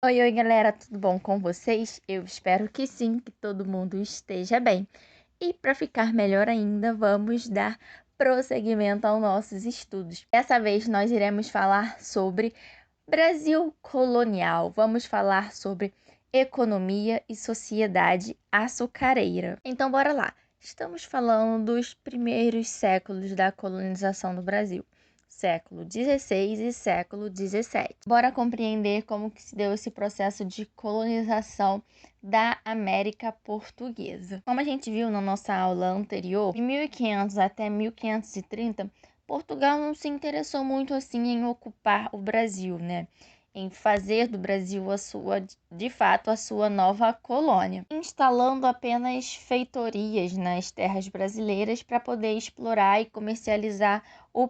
Oi, oi, galera, tudo bom com vocês? Eu espero que sim, que todo mundo esteja bem. E para ficar melhor ainda, vamos dar prosseguimento aos nossos estudos. Dessa vez nós iremos falar sobre Brasil colonial. Vamos falar sobre economia e sociedade açucareira. Então, bora lá. Estamos falando dos primeiros séculos da colonização do Brasil. Século XVI e século XVII. Bora compreender como que se deu esse processo de colonização da América Portuguesa. Como a gente viu na nossa aula anterior, de 1500 até 1530, Portugal não se interessou muito assim em ocupar o Brasil, né? Em fazer do Brasil de fato, a sua nova colônia, instalando apenas feitorias nas terras brasileiras para poder explorar e comercializar o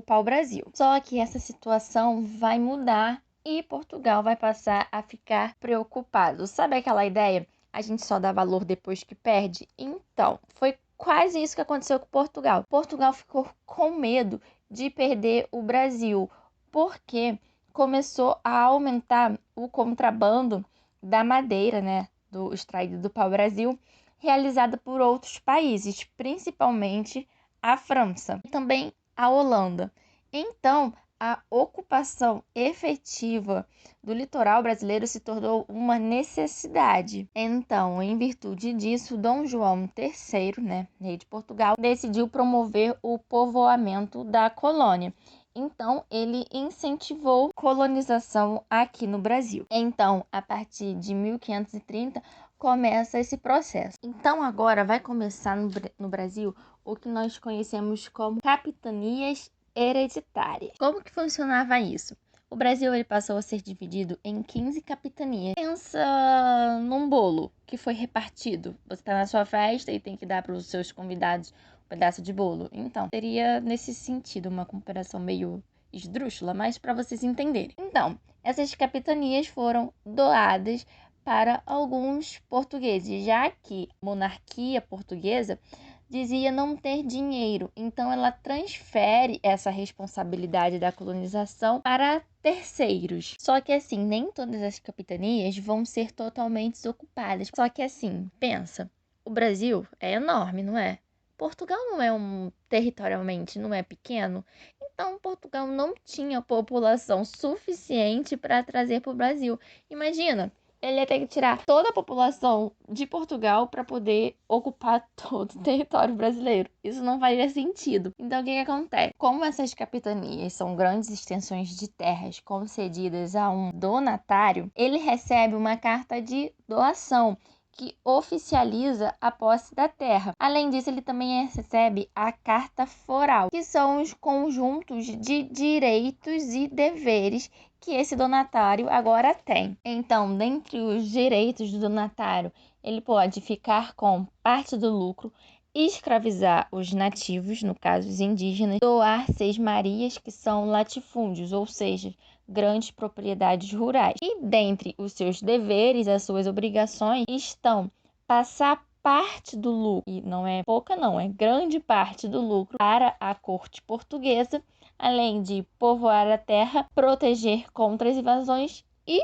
pau-brasil. Só que essa situação vai mudar e Portugal vai passar a ficar preocupado. Sabe aquela ideia? A gente só dá valor depois que perde? Então, foi quase isso que aconteceu com Portugal. Portugal ficou com medo de perder o Brasil, porque começou a aumentar o contrabando da madeira, né, do extraído do pau-brasil, realizada por outros países, principalmente a França e também a Holanda. Então, a ocupação efetiva do litoral brasileiro se tornou uma necessidade. Então, em virtude disso, Dom João III, né, rei de Portugal, decidiu promover o povoamento da colônia. Então, ele incentivou a colonização aqui no Brasil. Então, a partir de 1530, começa esse processo. Então, agora vai começar no Brasil o que nós conhecemos como capitanias hereditárias. Como que funcionava isso? O Brasil ele passou a ser dividido em 15 capitanias. Pensa num bolo que foi repartido. Você está na sua festa e tem que dar para os seus convidados um pedaço de bolo. Então, seria nesse sentido uma comparação meio esdrúxula, mas para vocês entenderem. Então, essas capitanias foram doadas para alguns portugueses, já que a monarquia portuguesa dizia não ter dinheiro, então ela transfere essa responsabilidade da colonização para terceiros. Só que assim, nem todas as capitanias vão ser totalmente ocupadas. Só que assim, pensa, o Brasil é enorme, não é? Portugal não é territorialmente, não é pequeno, então Portugal não tinha população suficiente para trazer para o Brasil. Imagina, ele ia ter que tirar toda a população de Portugal para poder ocupar todo o território brasileiro. Isso não faria sentido. Então, o que acontece? Como essas capitanias são grandes extensões de terras concedidas a um donatário, ele recebe uma carta de doação que oficializa a posse da terra. Além disso, ele também recebe a carta foral, que são os conjuntos de direitos e deveres que esse donatário agora tem. Então, dentre os direitos do donatário, ele pode ficar com parte do lucro, escravizar os nativos, no caso os indígenas, doar sesmarias, que são latifúndios, ou seja, grandes propriedades rurais. E dentre os seus deveres, as suas obrigações, estão passar parte do lucro, e não é pouca não, é grande parte do lucro, para a corte portuguesa, além de povoar a terra, proteger contra as invasões e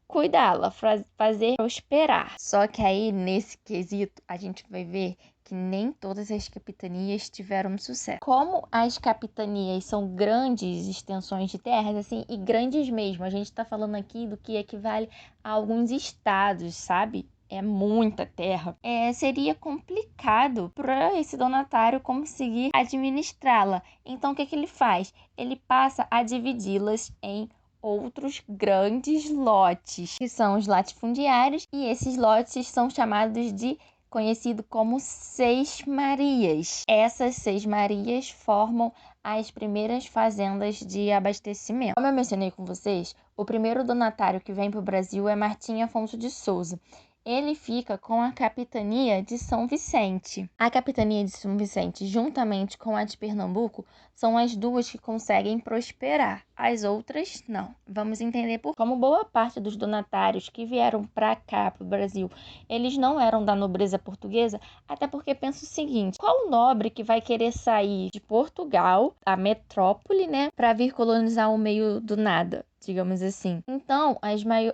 cuidá-la, fazer prosperar. Só que aí, nesse quesito, a gente vai ver que nem todas as capitanias tiveram sucesso. Como as capitanias são grandes extensões de terras, assim, e grandes mesmo, a gente está falando aqui do que equivale a alguns estados, sabe? É muita terra. Seria complicado para esse donatário conseguir administrá-la. Então, o que ele faz? Ele passa a dividi-las em outros grandes lotes, que são os latifundiários, e esses lotes são chamados de conhecido como sesmarias. Essas sesmarias formam as primeiras fazendas de abastecimento. Como eu mencionei com vocês, o primeiro donatário que vem para o Brasil é Martim Afonso de Souza. Ele fica com a capitania de São Vicente. A capitania de São Vicente, juntamente com a de Pernambuco, são as duas que conseguem prosperar. As outras, não. Vamos entender por como boa parte dos donatários que vieram para cá, para o Brasil, eles não eram da nobreza portuguesa, até porque pensa o seguinte, qual nobre que vai querer sair de Portugal, a metrópole, né, para vir colonizar o meio do nada? digamos assim. Então,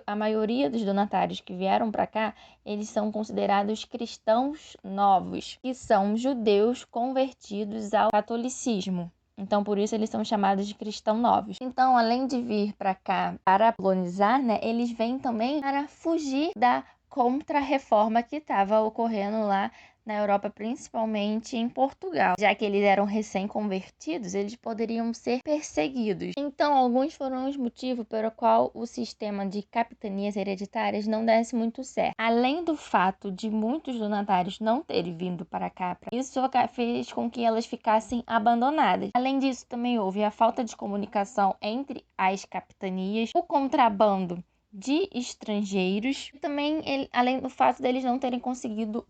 a maioria dos donatários que vieram para cá, eles são considerados cristãos novos, que são judeus convertidos ao catolicismo. Então, por isso eles são chamados de cristãos novos. Então, além de vir para cá para colonizar, né, eles vêm também para fugir da contra-reforma que estava ocorrendo lá na Europa, principalmente em Portugal. Já que eles eram recém-convertidos, eles poderiam ser perseguidos. Então, alguns foram os motivos pelo qual o sistema de capitanias hereditárias não desse muito certo. Além do fato de muitos donatários não terem vindo para cá, isso fez com que elas ficassem abandonadas. Além disso, também houve a falta de comunicação entre as capitanias, o contrabando de estrangeiros. Também, além do fato deles não terem conseguido,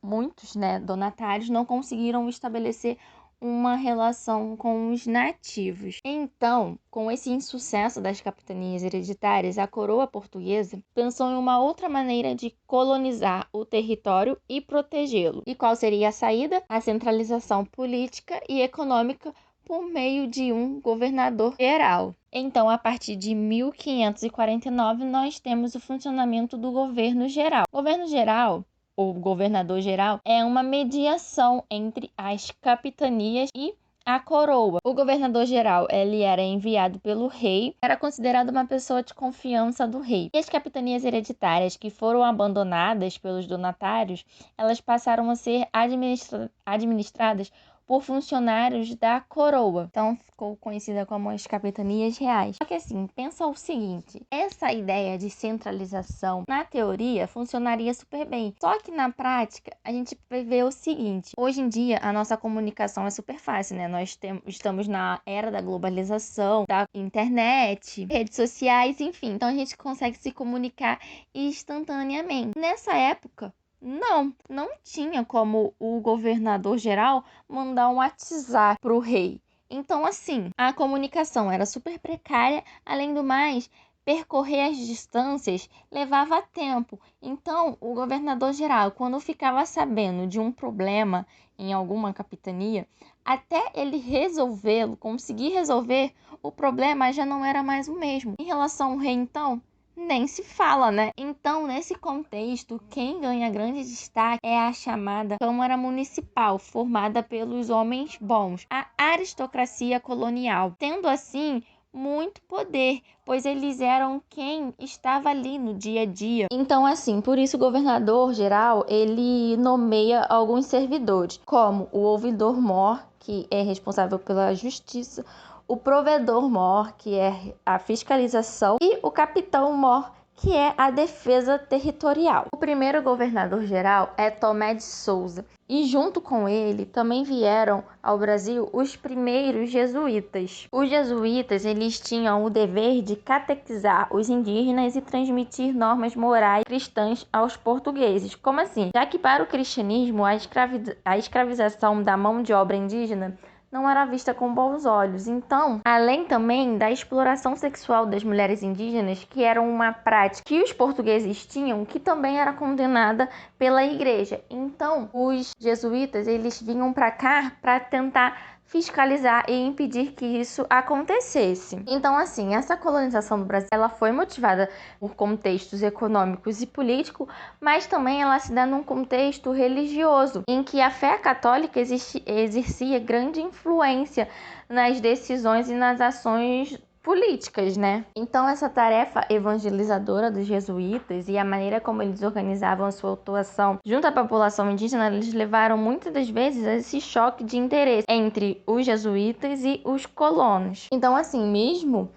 muitos, né, donatários não conseguiram estabelecer uma relação com os nativos. Então, com esse insucesso das capitanias hereditárias, a coroa portuguesa pensou em uma outra maneira de colonizar o território e protegê-lo. E qual seria a saída? A centralização política e econômica por meio de um governador geral. Então, a partir de 1549, nós temos o funcionamento do governo geral. O governo geral, ou governador geral, é uma mediação entre as capitanias e a coroa. O governador geral, ele era enviado pelo rei, era considerado uma pessoa de confiança do rei. E as capitanias hereditárias que foram abandonadas pelos donatários, elas passaram a ser administradas por funcionários da coroa. Então, ficou conhecida como as capitanias reais. Só que assim, pensa o seguinte, essa ideia de centralização, na teoria, funcionaria super bem. Só que na prática, a gente vai ver o seguinte, hoje em dia, a nossa comunicação é super fácil, né? Nós estamos na era da globalização, da internet, redes sociais, enfim. Então, a gente consegue se comunicar instantaneamente. Nessa época, não tinha como o governador geral mandar um WhatsApp pro rei. Então, assim, a comunicação era super precária, além do mais, percorrer as distâncias levava tempo. Então, o governador geral, quando ficava sabendo de um problema em alguma capitania, até ele resolvê-lo, conseguir resolver, o problema já não era mais o mesmo. Em relação ao rei, então, nem se fala, né? Então, nesse contexto, quem ganha grande destaque é a chamada Câmara Municipal, formada pelos homens bons, a aristocracia colonial, tendo assim muito poder, pois eles eram quem estava ali no dia a dia. Então, assim, por isso o governador geral, ele nomeia alguns servidores, como o ouvidor-mor, que é responsável pela justiça, o provedor-mor, que é a fiscalização, e o capitão-mor, que é a defesa territorial. O primeiro governador-geral é Tomé de Souza, e junto com ele também vieram ao Brasil os primeiros jesuítas. Os jesuítas, eles tinham o dever de catequizar os indígenas e transmitir normas morais cristãs aos portugueses. Como assim? Já que para o cristianismo a escravização da mão de obra indígena não era vista com bons olhos. Então, além também da exploração sexual das mulheres indígenas, que era uma prática que os portugueses tinham, que também era condenada pela igreja. Então, os jesuítas, eles vinham para cá para tentar fiscalizar e impedir que isso acontecesse. Então, assim, essa colonização do Brasil, ela foi motivada por contextos econômicos e políticos, mas também ela se dá num contexto religioso, em que a fé católica exercia grande influência nas decisões e nas ações políticas, né? Então, essa tarefa evangelizadora dos jesuítas e a maneira como eles organizavam a sua atuação junto à população indígena, eles levaram muitas das vezes a esse choque de interesse entre os jesuítas e os colonos. Então, assim, mesmo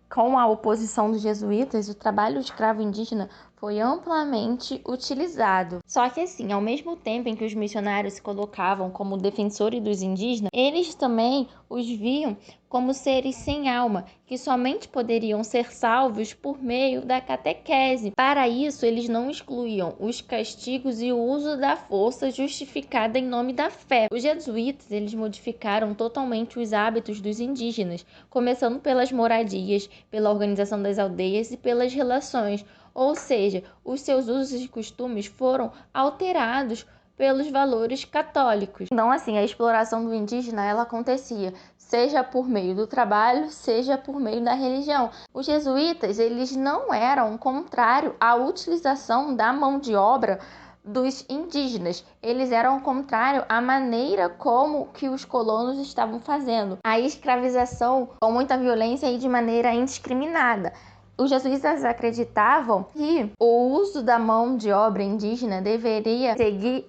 com a oposição dos jesuítas, o trabalho escravo indígena foi amplamente utilizado. Só que assim, ao mesmo tempo em que os missionários se colocavam como defensores dos indígenas, eles também os viam como seres sem alma, que somente poderiam ser salvos por meio da catequese. Para isso, eles não excluíam os castigos e o uso da força justificada em nome da fé. Os jesuítas, eles modificaram totalmente os hábitos dos indígenas, começando pelas moradias, pela organização das aldeias e pelas relações. Ou seja, os seus usos e costumes foram alterados pelos valores católicos. Então, assim, a exploração do indígena, ela acontecia seja por meio do trabalho, seja por meio da religião. Os jesuítas, eles não eram contrários à utilização da mão de obra dos indígenas. Eles eram contrários à maneira como que os colonos estavam fazendo a escravização com muita violência e de maneira indiscriminada. Os jesuítas acreditavam que o uso da mão de obra indígena deveria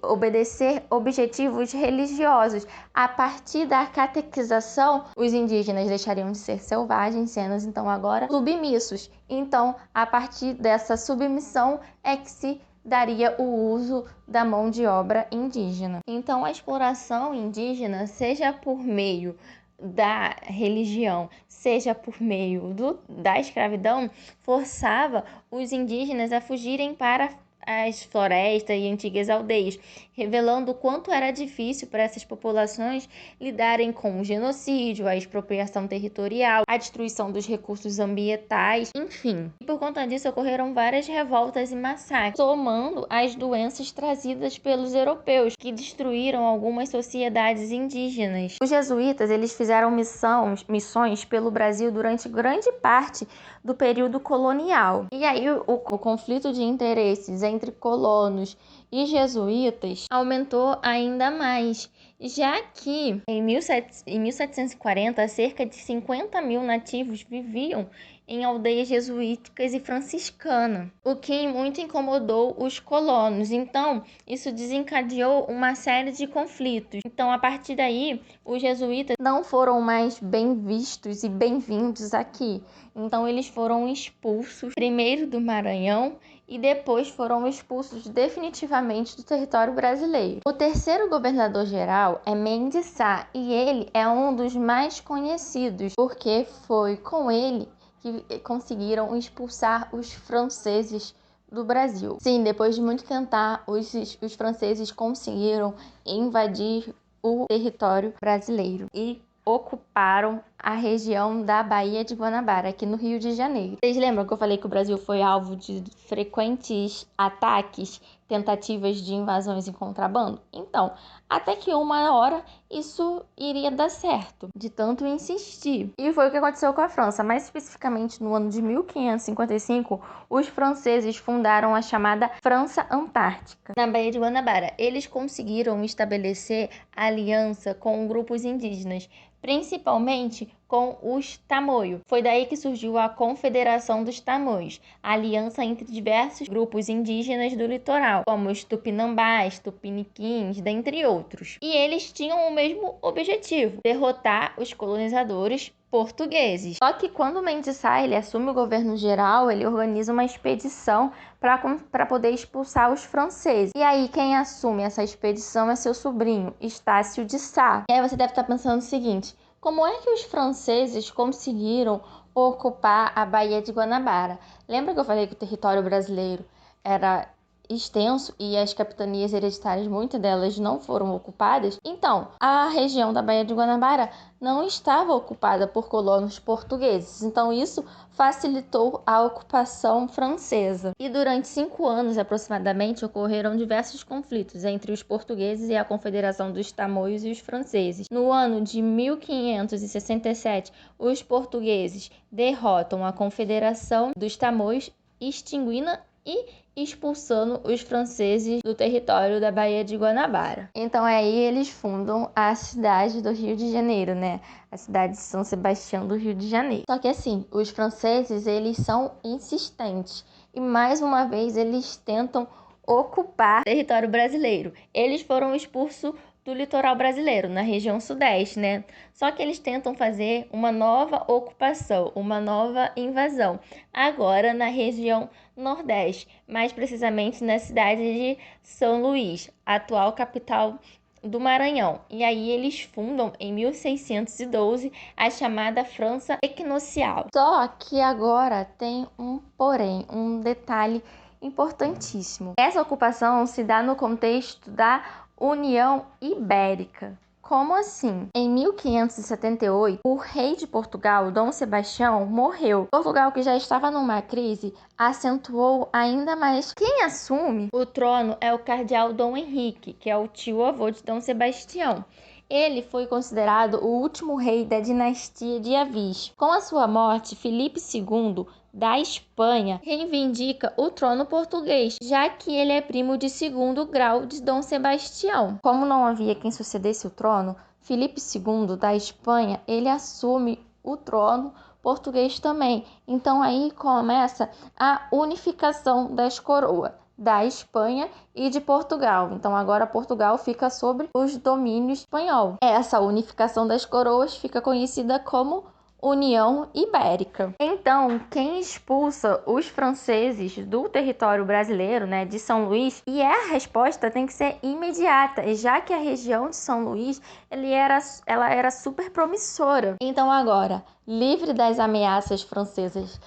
obedecer objetivos religiosos. A partir da catequização, os indígenas deixariam de ser selvagens, sendo então agora submissos. Então, a partir dessa submissão é que se daria o uso da mão de obra indígena. Então, a exploração indígena, seja por meio da religião, seja por meio da escravidão, forçava os indígenas a fugirem para as florestas e antigas aldeias, revelando o quanto era difícil para essas populações lidarem com o genocídio, a expropriação territorial, a destruição dos recursos ambientais, enfim. E por conta disso ocorreram várias revoltas e massacres, somando as doenças trazidas pelos europeus, que destruíram algumas sociedades indígenas. Os jesuítas, eles fizeram missões pelo Brasil durante grande parte do período colonial. E aí o conflito de interesses entre colonos e jesuítas aumentou ainda mais, já que em 1740 cerca de 50 mil nativos viviam em aldeias jesuíticas e franciscanas, o que muito incomodou os colonos. Então, isso desencadeou uma série de conflitos. Então, a partir daí, os jesuítas não foram mais bem vistos e bem-vindos aqui. Então, eles foram expulsos primeiro do Maranhão e depois foram expulsos definitivamente do território brasileiro. O terceiro governador-geral é Mendes Sá e ele é um dos mais conhecidos, porque foi com ele que conseguiram expulsar os franceses do Brasil. Sim, depois de muito tentar, os franceses conseguiram invadir o território brasileiro e ocuparam a região da Baía de Guanabara, aqui no Rio de Janeiro. Vocês lembram que eu falei que o Brasil foi alvo de frequentes ataques, tentativas de invasões em contrabando? Então, até que uma hora isso iria dar certo, de tanto insistir. E foi o que aconteceu com a França. Mais especificamente no ano de 1555, os franceses fundaram a chamada França Antártica, na Baía de Guanabara. Eles conseguiram estabelecer aliança com grupos indígenas, principalmente com os Tamoios. Foi daí que surgiu a Confederação dos Tamoios, a aliança entre diversos grupos indígenas do litoral, como os Tupinambás, Tupiniquins, dentre outros. E eles tinham o mesmo objetivo: derrotar os colonizadores portugueses. Só que quando Mendes Sá ele assume o governo geral, ele organiza uma expedição para poder expulsar os franceses. E aí quem assume essa expedição é seu sobrinho, Estácio de Sá. E aí você deve estar pensando o seguinte: como é que os franceses conseguiram ocupar a Baía de Guanabara? Lembra que eu falei que o território brasileiro era extenso e as capitanias hereditárias, muitas delas não foram ocupadas? Então, a região da Baía de Guanabara não estava ocupada por colonos portugueses. Então, isso facilitou a ocupação francesa. E durante 5 anos, aproximadamente, ocorreram diversos conflitos entre os portugueses e a Confederação dos Tamoios e os franceses. No ano de 1567, os portugueses derrotam a Confederação dos Tamoios, extinguindo e expulsando os franceses do território da Baía de Guanabara. Então aí eles fundam a cidade do Rio de Janeiro, né? A cidade de São Sebastião do Rio de Janeiro. Só que assim, os franceses, eles são insistentes e mais uma vez eles tentam ocupar o território brasileiro. Eles foram expulsos do litoral brasileiro, na região sudeste, né? Só que eles tentam fazer uma nova ocupação, uma nova invasão, agora na região nordeste, mais precisamente na cidade de São Luís, atual capital do Maranhão. E aí eles fundam, em 1612, a chamada França Equinocial. Só que agora tem um porém, um detalhe importantíssimo. Essa ocupação se dá no contexto da União Ibérica. Como assim? Em 1578, o rei de Portugal, Dom Sebastião, morreu. Portugal, que já estava numa crise, acentuou ainda mais. Quem assume o trono é o cardeal Dom Henrique, que é o tio-avô de Dom Sebastião. Ele foi considerado o último rei da dinastia de Avis. Com a sua morte, Filipe II da Espanha reivindica o trono português, já que ele é primo de segundo grau de Dom Sebastião. Como não havia quem sucedesse o trono, Filipe II da Espanha, ele assume o trono português também. Então aí começa a unificação das coroas da Espanha e de Portugal. Então agora Portugal fica sob os domínios espanhol. Essa unificação das coroas fica conhecida como União Ibérica. Então, quem expulsa os franceses do território brasileiro, né, de São Luís, e a resposta tem que ser imediata, já que a região de São Luís, ela era super promissora. Então agora, livre das ameaças francesas,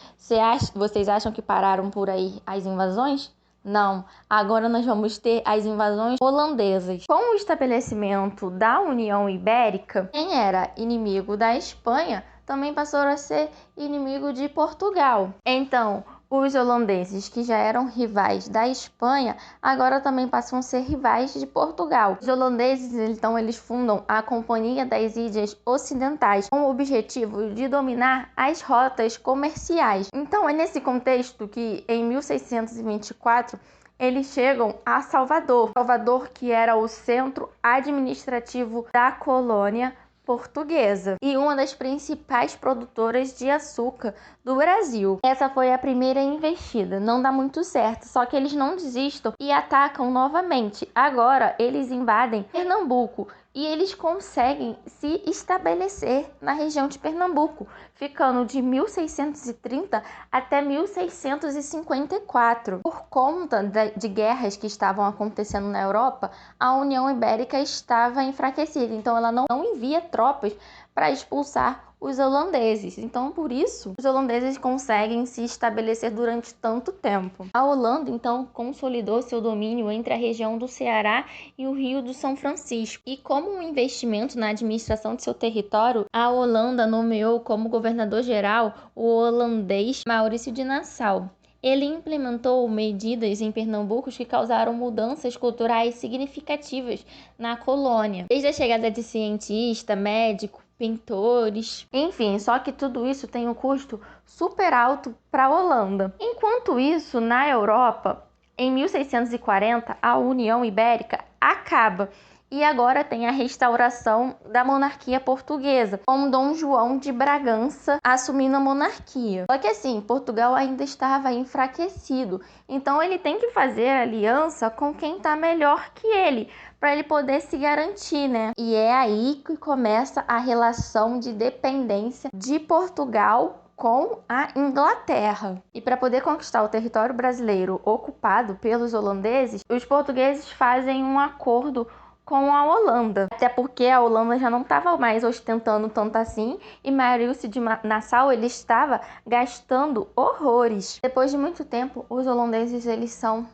vocês acham que pararam por aí as invasões? Não, agora nós vamos ter as invasões holandesas. Com o estabelecimento da União Ibérica, quem era inimigo da Espanha também passou a ser inimigo de Portugal. Então, os holandeses, que já eram rivais da Espanha, agora também passam a ser rivais de Portugal. Os holandeses, então, eles fundam a Companhia das Índias Ocidentais com o objetivo de dominar as rotas comerciais. Então, é nesse contexto que, em 1624, eles chegam a Salvador. Salvador, que era o centro administrativo da colônia portuguesa e uma das principais produtoras de açúcar do Brasil. Essa foi a primeira investida, não dá muito certo, só que eles não desistem e atacam novamente. Agora eles invadem Pernambuco e eles conseguem se estabelecer na região de Pernambuco, ficando de 1630 até 1654. Por conta de guerras que estavam acontecendo na Europa, a União Ibérica estava enfraquecida, então ela não envia tropas para expulsar os holandeses. Então, por isso, os holandeses conseguem se estabelecer durante tanto tempo. A Holanda, então, consolidou seu domínio entre a região do Ceará e o Rio do São Francisco. E como um investimento na administração de seu território, a Holanda nomeou como governador-geral o holandês Maurício de Nassau. Ele implementou medidas em Pernambuco que causaram mudanças culturais significativas na colônia, desde a chegada de cientistas, médicos, pintores, enfim, só que tudo isso tem um custo super alto para a Holanda. Enquanto isso, na Europa, em 1640, a União Ibérica acaba. E agora tem a restauração da monarquia portuguesa, com Dom João de Bragança assumindo a monarquia. Só que assim, Portugal ainda estava enfraquecido, então ele tem que fazer aliança com quem está melhor que ele, para ele poder se garantir, né? E é aí que começa a relação de dependência de Portugal com a Inglaterra. E para poder conquistar o território brasileiro ocupado pelos holandeses, os portugueses fazem um acordo com a Holanda, até porque a Holanda já não estava mais ostentando tanto assim e Maurício de Nassau ele estava gastando horrores. Depois de muito tempo, os holandeses eles são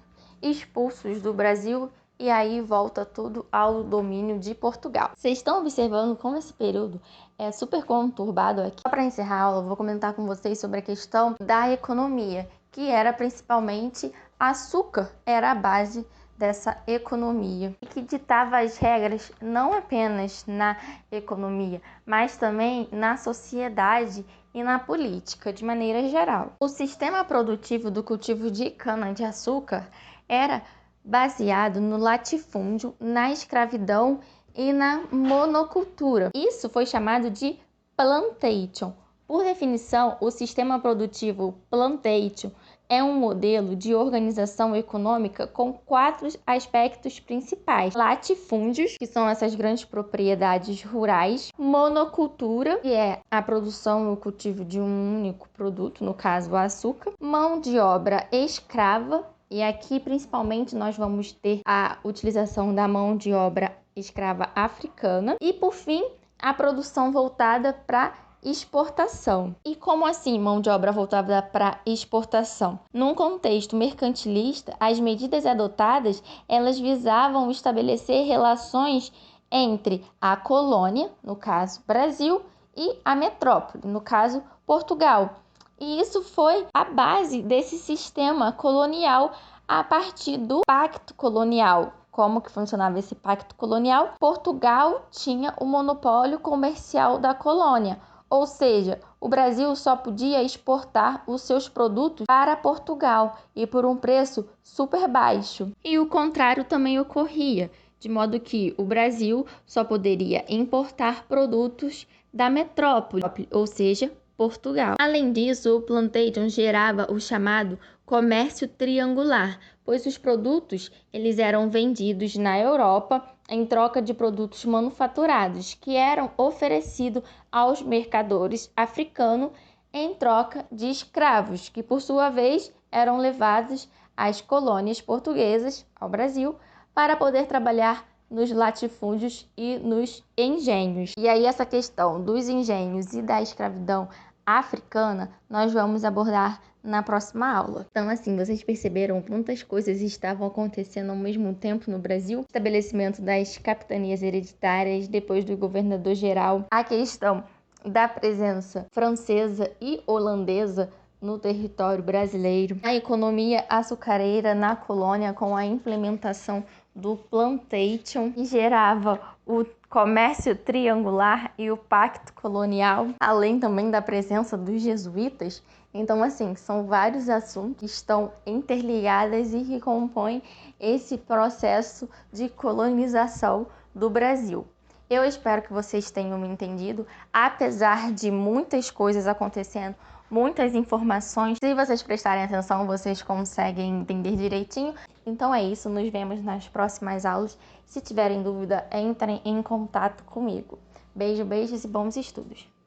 expulsos do Brasil e aí volta tudo ao domínio de Portugal. Vocês estão observando como esse período é super conturbado aqui? Só para encerrar a aula, eu vou comentar com vocês sobre a questão da economia, que era principalmente açúcar, era a base dessa economia e que ditava as regras não apenas na economia, mas também na sociedade e na política de maneira geral. O sistema produtivo do cultivo de cana-de-açúcar era baseado no latifúndio, na escravidão e na monocultura. Isso foi chamado de plantation. Por definição, o sistema produtivo plantation é um modelo de organização econômica com 4 aspectos principais: latifúndios, que são essas grandes propriedades rurais; monocultura, que é a produção e o cultivo de um único produto, no caso o açúcar; mão de obra escrava, e aqui principalmente nós vamos ter a utilização da mão de obra escrava africana; e por fim, a produção voltada para exportação. E como assim mão de obra voltada para exportação? Num contexto mercantilista, as medidas adotadas, elas visavam estabelecer relações entre a colônia, no caso Brasil, e a metrópole, no caso Portugal. E isso foi a base desse sistema colonial a partir do Pacto Colonial, como que funcionava esse pacto colonial, Portugal tinha o monopólio comercial da colônia, ou seja, o Brasil só podia exportar os seus produtos para Portugal e por um preço super baixo. E o contrário também ocorria, de modo que o Brasil só poderia importar produtos da metrópole, ou seja, Portugal. Além disso, o plantation gerava o chamado comércio triangular, pois os produtos eles eram vendidos na Europa em troca de produtos manufaturados, que eram oferecidos aos mercadores africanos em troca de escravos, que por sua vez eram levados às colônias portuguesas, ao Brasil, para poder trabalhar nos latifúndios e nos engenhos. E aí essa questão dos engenhos e da escravidão africana nós vamos abordar na próxima aula. Então, assim, vocês perceberam quantas coisas estavam acontecendo ao mesmo tempo no Brasil? O estabelecimento das capitanias hereditárias, depois do governador-geral, a questão da presença francesa e holandesa no território brasileiro, a economia açucareira na colônia com a implementação do plantation, que gerava o comércio triangular e o pacto colonial, além também da presença dos jesuítas. Então, assim, são vários assuntos que estão interligados e que compõem esse processo de colonização do Brasil. Eu espero que vocês tenham me entendido, apesar de muitas coisas acontecendo, muitas informações. Se vocês prestarem atenção, vocês conseguem entender direitinho. Então é isso, nos vemos nas próximas aulas. Se tiverem dúvida, entrem em contato comigo. Beijos e bons estudos!